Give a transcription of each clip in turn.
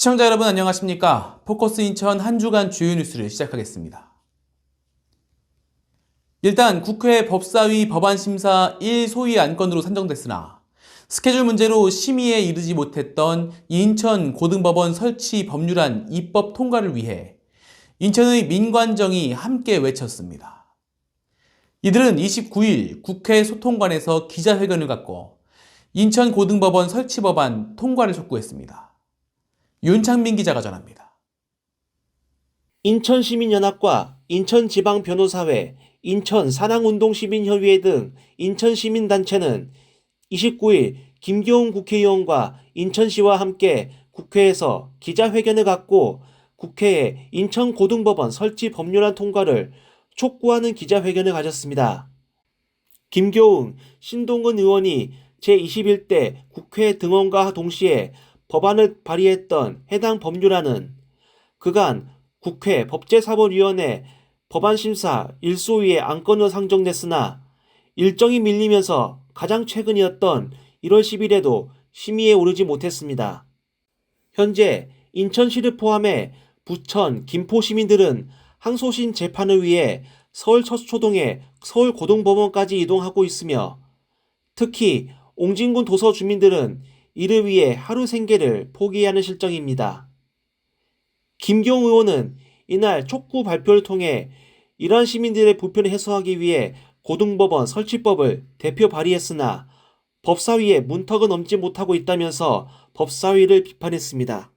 시청자 여러분 안녕하십니까? 포커스 인천 한 주간 주요 뉴스를 시작하겠습니다. 일단 국회 법사위 법안심사 1소위 안건으로 산정됐으나 스케줄 문제로 심의에 이르지 못했던 인천 고등법원 설치 법률안 입법 통과를 위해 인천의 민관정이 함께 외쳤습니다. 이들은 29일 국회 소통관에서 기자회견을 갖고 인천 고등법원 설치 법안 통과를 촉구했습니다. 윤창민 기자가 전합니다. 인천시민연합과 인천지방변호사회, 인천사랑운동시민협의회 등 인천시민단체는 29일 김교훈 국회의원과 인천시와 함께 국회에서 기자회견을 갖고 국회에 인천고등법원 설치 법률안 통과를 촉구하는 기자회견을 가졌습니다. 김교훈, 신동근 의원이 제21대 국회 등원과 동시에 법안을 발의했던 해당 법률안은 그간 국회 법제사법위원회 법안심사 1소위의 안건으로 상정됐으나 일정이 밀리면서 가장 최근이었던 1월 10일에도 심의에 오르지 못했습니다. 현재 인천시를 포함해 부천, 김포 시민들은 항소심 재판을 위해 서울 서초동의 서울고등법원까지 이동하고 있으며 특히 옹진군 도서 주민들은 이를 위해 하루 생계를 포기하는 실정입니다. 김경 의원은 이날 촉구 발표를 통해 이러한 시민들의 불편을 해소하기 위해 고등법원 설치법을 대표 발의했으나 법사위에 문턱을 넘지 못하고 있다면서 법사위를 비판했습니다.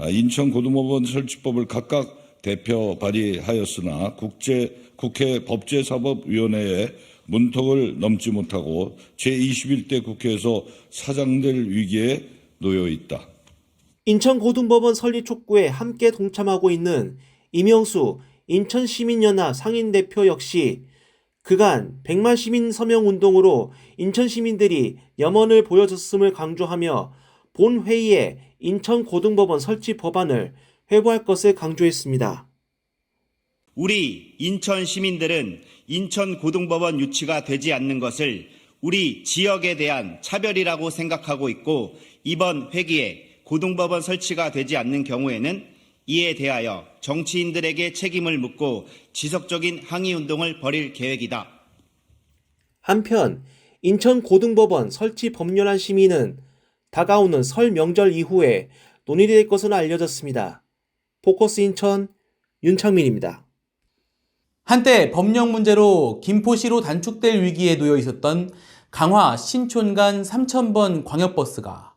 인천 고등법원 설치법을 각각 대표 발의하였으나 국회 법제사법위원회에 문턱을 넘지 못하고 제21대 국회에서 사장될 위기에 놓여 있다. 인천고등법원 설립 촉구에 함께 동참하고 있는 이명수 인천시민연합 상임대표 역시 그간 100만 시민 서명 운동으로 인천 시민들이 염원을 보여줬음을 강조하며 본회의에 인천고등법원 설치 법안을 회부할 것을 강조했습니다. 우리 인천 시민들은 인천고등법원 유치가 되지 않는 것을 우리 지역에 대한 차별이라고 생각하고 있고 이번 회기에 고등법원 설치가 되지 않는 경우에는 이에 대하여 정치인들에게 책임을 묻고 지속적인 항의운동을 벌일 계획이다. 한편 인천고등법원 설치 법률안 심의는 다가오는 설 명절 이후에 논의될 것으로 알려졌습니다. 포커스 인천 윤창민입니다. 한때 법령 문제로 김포시로 단축될 위기에 놓여 있었던 강화 신촌 간 3000번 광역버스가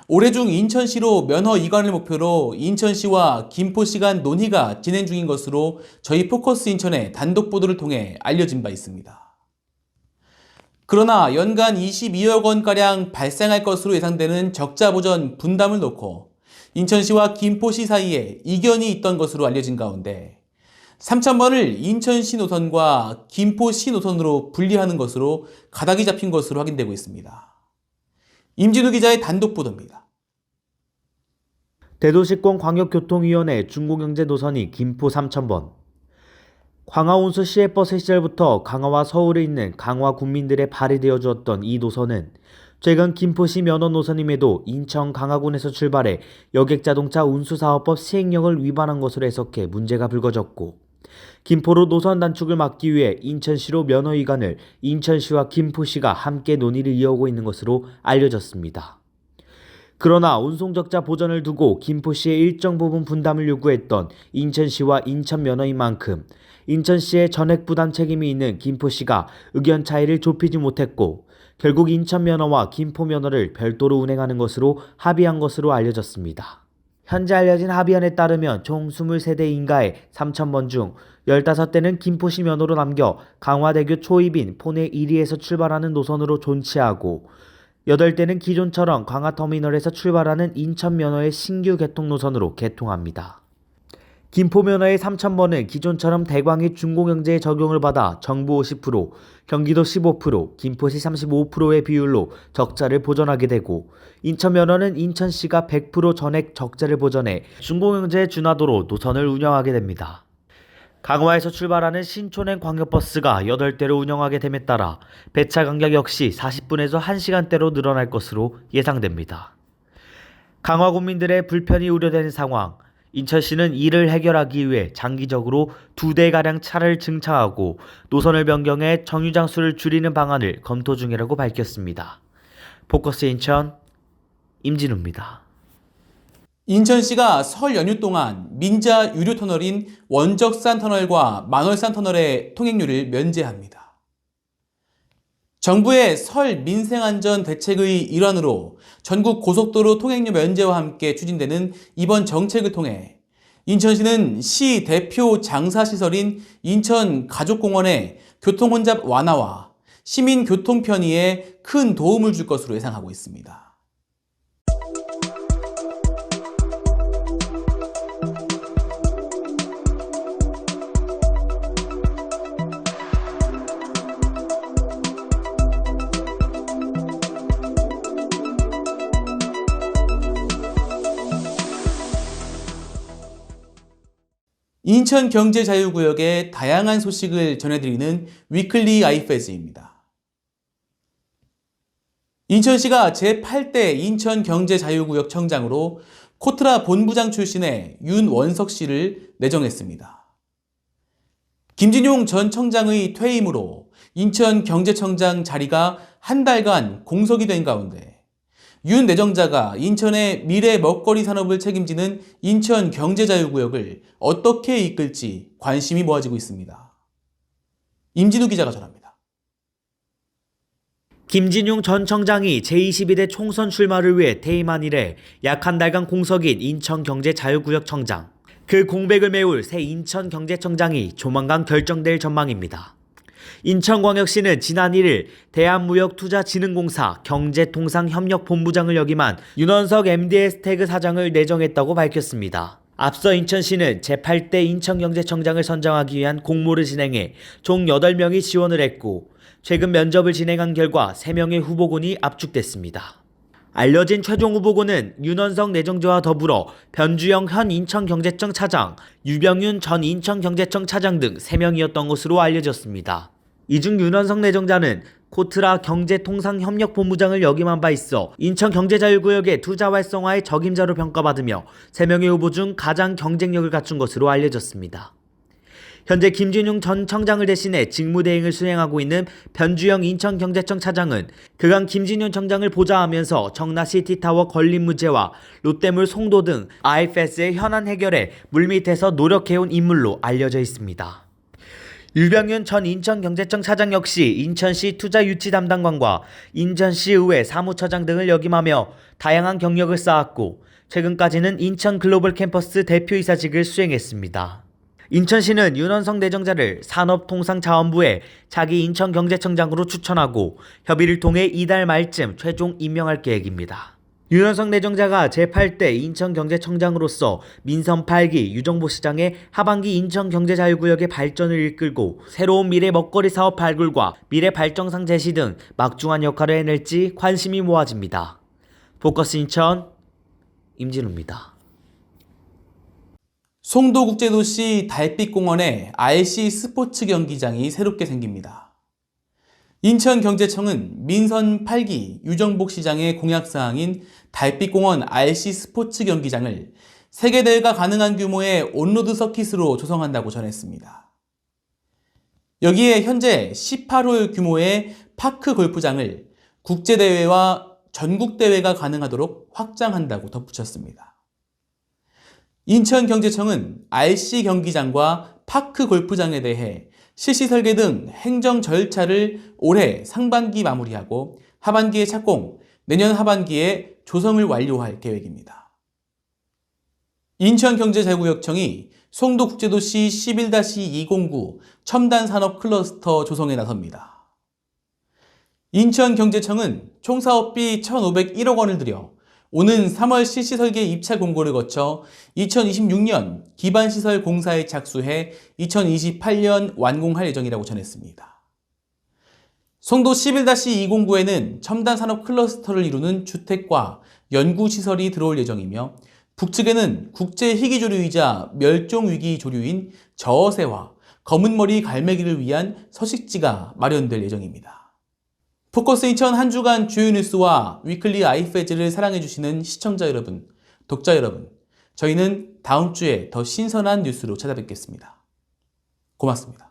올해 중 인천시로 면허 이관을 목표로 인천시와 김포시 간 논의가 진행 중인 것으로 저희 포커스 인천의 단독 보도를 통해 알려진 바 있습니다. 그러나 연간 22억 원가량 발생할 것으로 예상되는 적자 보전 분담을 놓고 인천시와 김포시 사이에 이견이 있던 것으로 알려진 가운데 3000번을 인천시 노선과 김포시 노선으로 분리하는 것으로 가닥이 잡힌 것으로 확인되고 있습니다. 임진우 기자의 단독 보도입니다. 대도시권 광역교통위원회 중고경제 노선이 김포 3000번. 광화운수 시외버스 시절부터 강화와 서울에 있는 강화 군민들의 발이 되어 주었던 이 노선은 최근 김포시 면허 노선임에도 인천 강화군에서 출발해 여객자동차 운수사업법 시행령을 위반한 것으로 해석해 문제가 불거졌고 김포로 노선 단축을 막기 위해 인천시로 면허 이관을 인천시와 김포시가 함께 논의를 이어오고 있는 것으로 알려졌습니다. 그러나 운송적자 보전을 두고 김포시의 일정 부분 분담을 요구했던 인천시와 인천 면허인 만큼 인천시의 전액 부담 책임이 있는 김포시가 의견 차이를 좁히지 못했고 결국 인천 면허와 김포 면허를 별도로 운행하는 것으로 합의한 것으로 알려졌습니다. 현재 알려진 합의안에 따르면 총 23대 인가에 3000번 중 15대는 김포시 면허로 남겨 강화대교 초입인 포내 1위에서 출발하는 노선으로 존치하고 8대는 기존처럼 강화터미널에서 출발하는 인천 면허의 신규 개통 노선으로 개통합니다. 김포 면허의 3000번은 기존처럼 대광이 중공영제에 적용을 받아 정부 50%, 경기도 15%, 김포시 35%의 비율로 적자를 보전하게 되고 인천 면허는 인천시가 100% 전액 적자를 보전해 중공영제에 준하도록 노선을 운영하게 됩니다. 강화에서 출발하는 신촌행 광역버스가 8대로 운영하게 됨에 따라 배차 간격 역시 40분에서 1시간대로 늘어날 것으로 예상됩니다. 강화 군민들의 불편이 우려되는 상황, 인천시는 이를 해결하기 위해 장기적으로 2대가량 차를 증차하고 노선을 변경해 정류장 수를 줄이는 방안을 검토 중이라고 밝혔습니다. 포커스 인천, 임진우입니다. 인천시가 설 연휴 동안 민자 유료 터널인 원적산 터널과 만월산 터널의 통행료를 면제합니다. 정부의 설 민생안전 대책의 일환으로 전국 고속도로 통행료 면제와 함께 추진되는 이번 정책을 통해 인천시는 시 대표 장사시설인 인천가족공원의 교통혼잡 완화와 시민 교통 편의에 큰 도움을 줄 것으로 예상하고 있습니다. 인천경제자유구역의 다양한 소식을 전해드리는 위클리 아이페즈입니다. 인천시가 제8대 인천경제자유구역 청장으로 코트라 본부장 출신의 윤원석 씨를 내정했습니다. 김진용 전 청장의 퇴임으로 인천경제청장 자리가 한 달간 공석이 된 가운데 윤 내정자가 인천의 미래 먹거리 산업을 책임지는 인천경제자유구역을 어떻게 이끌지 관심이 모아지고 있습니다. 임진우 기자가 전합니다. 김진용 전 청장이 제22대 총선 출마를 위해 퇴임한 이래 약 한 달간 공석인 인천경제자유구역청장. 그 공백을 메울 새 인천경제청장이 조만간 결정될 전망입니다. 인천광역시는 지난 1일 대한무역투자진흥공사 경제통상협력본부장을 역임한 윤원석 MDS태그 사장을 내정했다고 밝혔습니다. 앞서 인천시는 제8대 인천경제청장을 선정하기 위한 공모를 진행해 총 8명이 지원을 했고 최근 면접을 진행한 결과 3명의 후보군이 압축됐습니다. 알려진 최종 후보군은 윤원석 내정자와 더불어 변주영 현 인천경제청 차장, 유병윤 전 인천경제청 차장 등 3명이었던 것으로 알려졌습니다. 이 중 윤원석 내정자는 코트라 경제통상협력본부장을 역임한 바 있어 인천경제자유구역의 투자 활성화의 적임자로 평가받으며 3명의 후보 중 가장 경쟁력을 갖춘 것으로 알려졌습니다. 현재 김진용 전 청장을 대신해 직무대행을 수행하고 있는 변주영 인천경제청 차장은 그간 김진용 청장을 보좌하면서 청라시티타워 건립 문제와 롯데물 송도 등 IFS의 현안 해결에 물밑에서 노력해온 인물로 알려져 있습니다. 유병윤 전 인천경제청 차장 역시 인천시 투자유치 담당관과 인천시의회 사무처장 등을 역임하며 다양한 경력을 쌓았고 최근까지는 인천글로벌캠퍼스 대표이사직을 수행했습니다. 인천시는 윤원석 내정자를 산업통상자원부에 자기 인천경제청장으로 추천하고 협의를 통해 이달 말쯤 최종 임명할 계획입니다. 윤원석 내정자가 제8대 인천경제청장으로서 민선 8기 유정보 시장의 하반기 인천경제자유구역의 발전을 이끌고 새로운 미래 먹거리 사업 발굴과 미래 발전상 제시 등 막중한 역할을 해낼지 관심이 모아집니다. 포커스 인천, 임진우입니다. 송도국제도시 달빛공원에 RC 스포츠 경기장이 새롭게 생깁니다. 인천경제청은 민선 8기 유정복 시장의 공약사항인 달빛공원 RC 스포츠 경기장을 세계대회가 가능한 규모의 온로드 서킷으로 조성한다고 전했습니다. 여기에 현재 18홀 규모의 파크 골프장을 국제대회와 전국대회가 가능하도록 확장한다고 덧붙였습니다. 인천경제청은 RC 경기장과 파크 골프장에 대해 실시 설계 등 행정 절차를 올해 상반기 마무리하고 하반기에 착공, 내년 하반기에 조성을 완료할 계획입니다. 인천경제자유구역청이 송도국제도시 11-209 첨단산업 클러스터 조성에 나섭니다. 인천경제청은 총 사업비 1,501억 원을 들여 오는 3월 실시 설계 입찰 공고를 거쳐 2026년 기반시설 공사에 착수해 2028년 완공할 예정이라고 전했습니다. 송도 11-209에는 첨단 산업 클러스터를 이루는 주택과 연구시설이 들어올 예정이며 북측에는 국제 희귀조류이자 멸종위기 조류인 저어새와 검은머리 갈매기를 위한 서식지가 마련될 예정입니다. 포커스 인천 한 주간 주요 뉴스와 위클리 아이페즈를 사랑해주시는 시청자 여러분, 독자 여러분, 저희는 다음 주에 더 신선한 뉴스로 찾아뵙겠습니다. 고맙습니다.